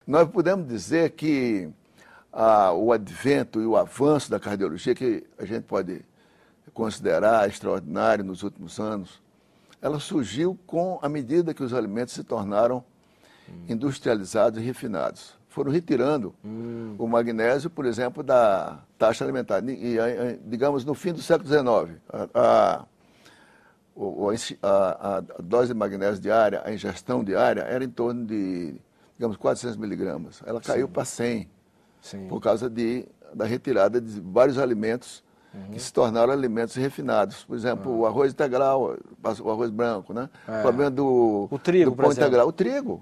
Nós podemos dizer que o advento e o avanço da cardiologia, que a gente pode considerar extraordinário nos últimos anos, ela surgiu à medida que os alimentos se tornaram industrializados e refinados. Foram retirando o magnésio, por exemplo, da taxa alimentar. E, digamos, no fim do século XIX, a dose de magnésio diária, a ingestão diária, era em torno de, digamos, 400 miligramas. Ela caiu para 100, por causa da retirada de vários alimentos que se tornaram alimentos refinados. Por exemplo, o arroz integral, o arroz branco, né? O problema do trigo, do pão integral. O trigo,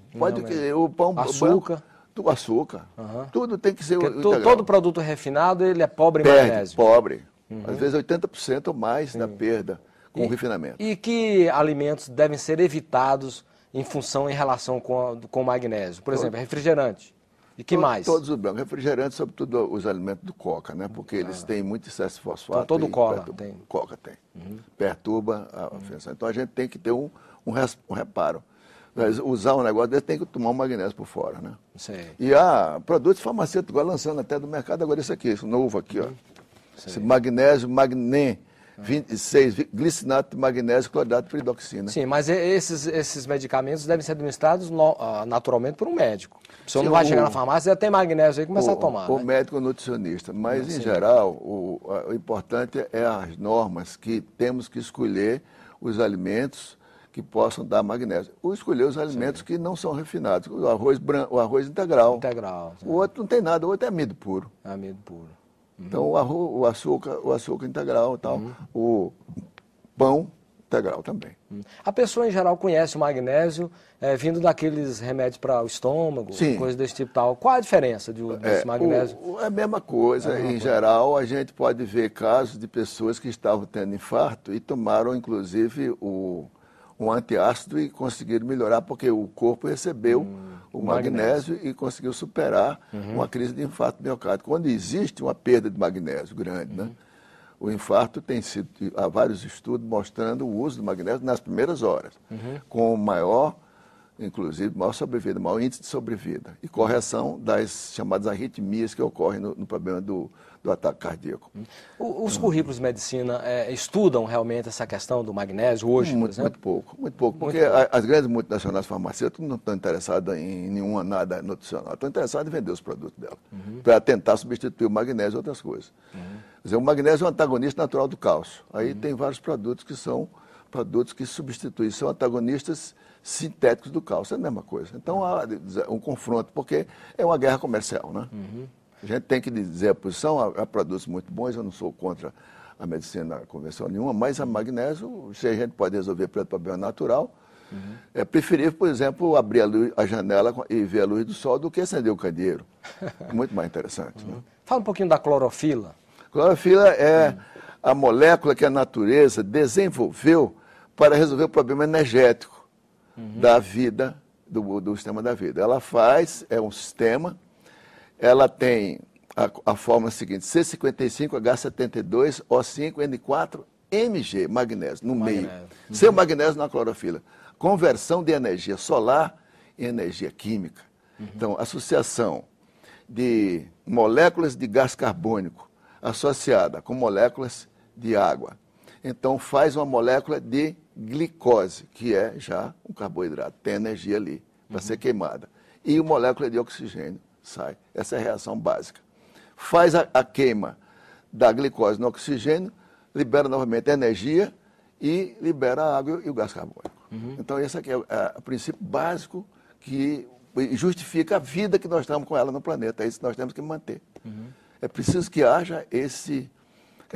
o pão açúcar. Do açúcar. Tudo tem que ser integral. Todo produto refinado, ele é pobre em magnésio. Pobre. Às vezes 80% ou mais da perda com o refinamento. E que alimentos devem ser evitados em relação com o magnésio? Por exemplo, refrigerante. E que mais? Todos os brancos. Refrigerantes, sobretudo os alimentos do coca, né? Porque eles têm muito excesso de fosfato. Então, todo cola tem. Coca tem. Perturba a função. Então a gente tem que ter um reparo. Mas usar um negócio desse tem que tomar um magnésio por fora, né? Sei. E há produtos farmacêuticos agora lançando até do mercado, agora esse novo aqui, ó. Esse magnésio, Magnen. 26, glicinato de magnésio, cloridato de peridoxina. Sim, mas esses medicamentos devem ser administrados naturalmente por um médico. O senhor não vai chegar na farmácia e já tem magnésio aí e começar a tomar. O médico nutricionista. Mas, em geral, o importante é as normas que temos que escolher os alimentos que possam dar magnésio. Ou escolher os alimentos que não são refinados. O arroz branco, o arroz integral. O outro não tem nada, o outro é amido puro. Amido puro. Então, o açúcar integral e tal, o pão integral também. A pessoa, em geral, conhece o magnésio vindo daqueles remédios para o estômago, coisas desse tipo tal. Qual a diferença desse magnésio? É a mesma coisa. Em geral, a gente pode ver casos de pessoas que estavam tendo infarto e tomaram, inclusive, um antiácido e conseguiram melhorar, porque o corpo recebeu o magnésio e conseguiu superar uma crise de infarto miocárdico. Quando existe uma perda de magnésio grande, né? O infarto tem sido, há vários estudos mostrando o uso do magnésio nas primeiras horas, com maior sobrevida, maior índice de sobrevida e correção das chamadas arritmias que ocorrem no problema do ataque cardíaco. Os currículos de medicina estudam realmente essa questão do magnésio hoje, por exemplo? Muito pouco, porque as grandes multinacionais farmacêuticas não estão interessadas em nada nutricional, estão interessadas em vender os produtos delas, para tentar substituir o magnésio e outras coisas. Quer dizer, o magnésio é um antagonista natural do cálcio. Aí tem vários produtos que são produtos que substituem, são antagonistas sintéticos do cálcio, é a mesma coisa. Então há um confronto, porque é uma guerra comercial, né? A gente tem que dizer a posição, há produtos muito bons, eu não sou contra a medicina convencional nenhuma, mas a magnésio, se a gente pode resolver pelo problema natural, é preferível, por exemplo, abrir a janela e ver a luz do sol do que acender o candeeiro. É muito mais interessante. Né? Fala um pouquinho da clorofila. Clorofila é a molécula que a natureza desenvolveu para resolver o problema energético da vida, do sistema da vida. Ela é um sistema, ela tem a fórmula seguinte, C55H72O5N4Mg, magnésio, no meio. Sem o magnésio na clorofila. Conversão de energia solar em energia química. Então, associação de moléculas de gás carbônico associada com moléculas de água. Então, faz uma molécula de glicose, que é já um carboidrato, tem energia ali para ser queimada. E uma molécula de oxigênio sai. Essa é a reação básica. Faz a queima da glicose no oxigênio, libera novamente a energia e libera a água e o gás carbônico. Então, esse aqui é o princípio básico que justifica a vida que nós estamos com ela no planeta. É isso que nós temos que manter. É preciso que haja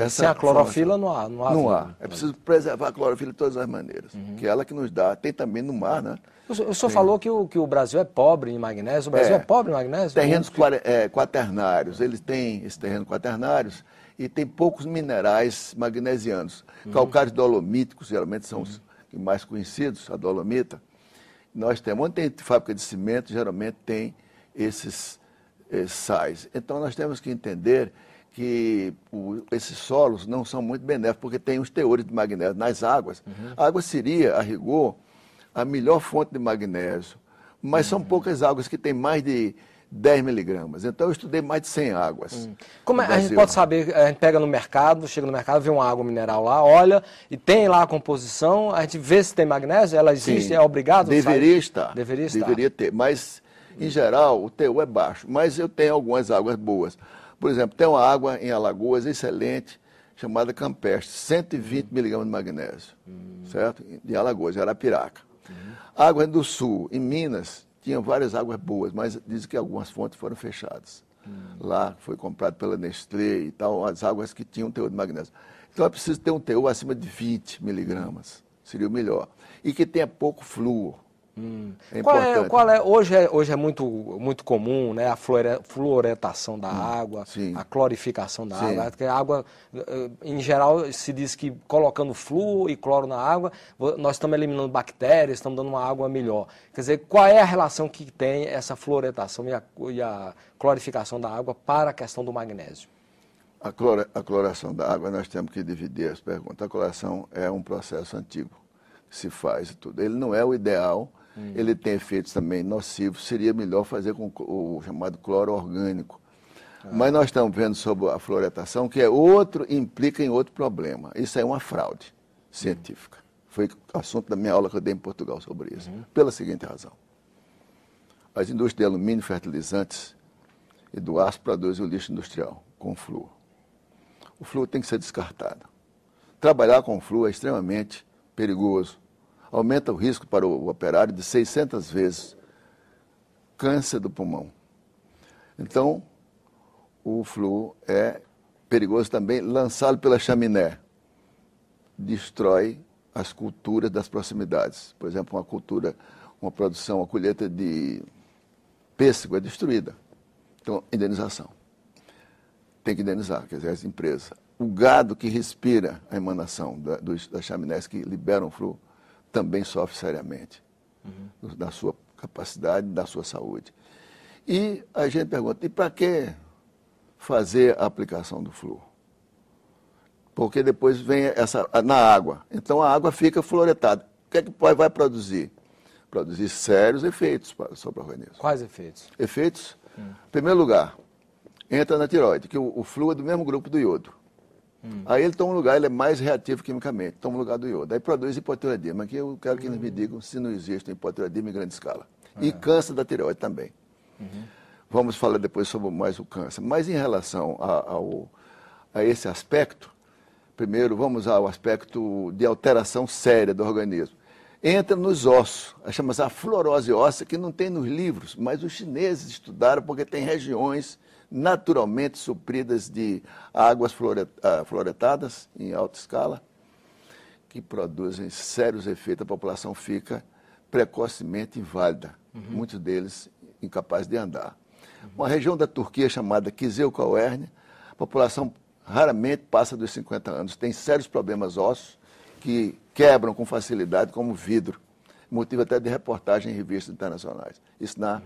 sem a clorofila não há. Não há. É preciso preservar a clorofila de todas as maneiras. Que é ela que nos dá. Tem também no mar, né? O senhor falou que o Brasil é pobre em magnésio. O Brasil é pobre em magnésio? Terrenos quaternários. Eles têm esses terrenos quaternários e tem poucos minerais magnesianos. Calcários dolomíticos, geralmente são os mais conhecidos, a dolomita. Nós temos, onde tem fábrica de cimento, geralmente tem esses sais. Então, nós temos que entender que esses solos não são muito benéficos, porque tem os teores de magnésio nas águas. A água seria, a rigor, a melhor fonte de magnésio, mas são poucas águas que têm mais de 10 miligramas. Então, eu estudei mais de 100 águas. Como a gente pode saber, a gente pega no mercado, chega no mercado, vê uma água mineral lá, olha, e tem lá a composição, a gente vê se tem magnésio, ela existe, sim, é obrigado? Deveria estar. Deveria ter, mas, em geral, o teor é baixo. Mas eu tenho algumas águas boas. Por exemplo, tem uma água em Alagoas excelente, chamada Campestre, 120 miligramas de magnésio, certo? De Alagoas, Arapiraca. Água do Sul, em Minas, tinha várias águas boas, mas dizem que algumas fontes foram fechadas. Lá foi comprado pela Nestlé e tal, as águas que tinham teor de magnésio. Então é preciso ter um teor acima de 20 miligramas, seria o melhor. E que tenha pouco flúor. É importante. Hoje é muito comum, né, a fluoretação da água, sim, a clorificação da água. Porque a água, em geral, se diz que colocando flúor e cloro na água, nós estamos eliminando bactérias, estamos dando uma água melhor. Quer dizer, qual é a relação que tem essa fluoretação e a clorificação da água para a questão do magnésio? A cloração da água, nós temos que dividir as perguntas. A cloração é um processo antigo que se faz e tudo. Ele não é o ideal. Ele tem efeitos também nocivos, seria melhor fazer com o chamado cloro orgânico. Mas nós estamos vendo sobre a fluoretação, que implica em outro problema. Isso é uma fraude científica. Foi assunto da minha aula que eu dei em Portugal sobre isso. Pela seguinte razão. As indústrias de alumínio, fertilizantes e do aço produzem o lixo industrial com flúor. O flúor tem que ser descartado. Trabalhar com flúor é extremamente perigoso. Aumenta o risco para o operário de 600 vezes câncer do pulmão. Então, o flúor é perigoso também lançá-lo pela chaminé. Destrói as culturas das proximidades. Por exemplo, uma produção, uma colheita de pêssego é destruída. Então, indenização. Tem que indenizar, quer dizer, as empresas. O gado que respira a emanação das chaminés que liberam flúor também sofre seriamente da sua capacidade, da sua saúde. E a gente pergunta, e para que fazer a aplicação do flúor? Porque depois vem na água. Então a água fica fluoretada. O que é que vai produzir? Produzir sérios efeitos sobre o organismo. Quais efeitos? Efeitos? Em primeiro lugar, entra na tireoide, que o flúor é do mesmo grupo do iodo. Aí ele toma um lugar, ele é mais reativo quimicamente, toma o lugar do iodo. Aí produz hipotireoidismo. Aqui eu quero que eles me digam se não existe hipotireoidismo em grande escala. E câncer da tireoide também. Vamos falar depois sobre mais o câncer. Mas em relação a esse aspecto, primeiro vamos ao aspecto de alteração séria do organismo. Entra nos ossos, chama-se a fluorose óssea, que não tem nos livros, mas os chineses estudaram porque tem regiões naturalmente supridas de águas fluoretadas em alta escala, que produzem sérios efeitos. A população fica precocemente inválida, muitos deles incapazes de andar. Uma região da Turquia chamada Kızılcahamam, a população raramente passa dos 50 anos, tem sérios problemas ósseos que quebram com facilidade como vidro, motivo até de reportagem em revistas internacionais. Isso na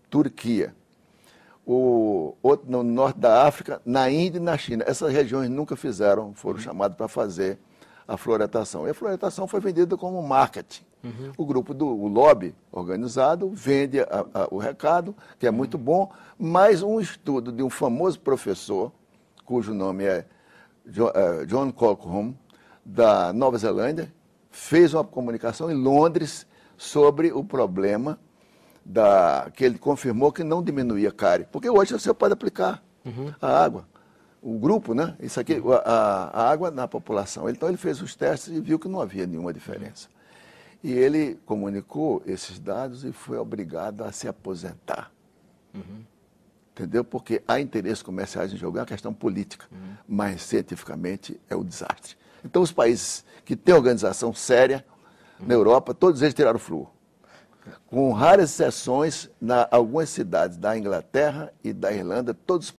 Turquia. Outro no norte da África, na Índia e na China. Essas regiões nunca foram chamadas para fazer a fluoretação. E a fluoretação foi vendida como marketing. O grupo o lobby organizado vende o recado, que é muito bom, mas um estudo de um famoso professor, cujo nome é John Cochrane, da Nova Zelândia, fez uma comunicação em Londres sobre o problema que ele confirmou que não diminuía a cárie. Porque hoje você pode aplicar a água, o grupo, né? Isso aqui, a água na população. Então ele fez os testes e viu que não havia nenhuma diferença. E ele comunicou esses dados e foi obrigado a se aposentar. Entendeu? Porque há interesses comerciais em jogo, é uma questão política, mas cientificamente é um desastre. Então os países que têm organização séria, na Europa, todos eles tiraram o flúor. Com raras exceções, algumas cidades da Inglaterra e da Irlanda, todos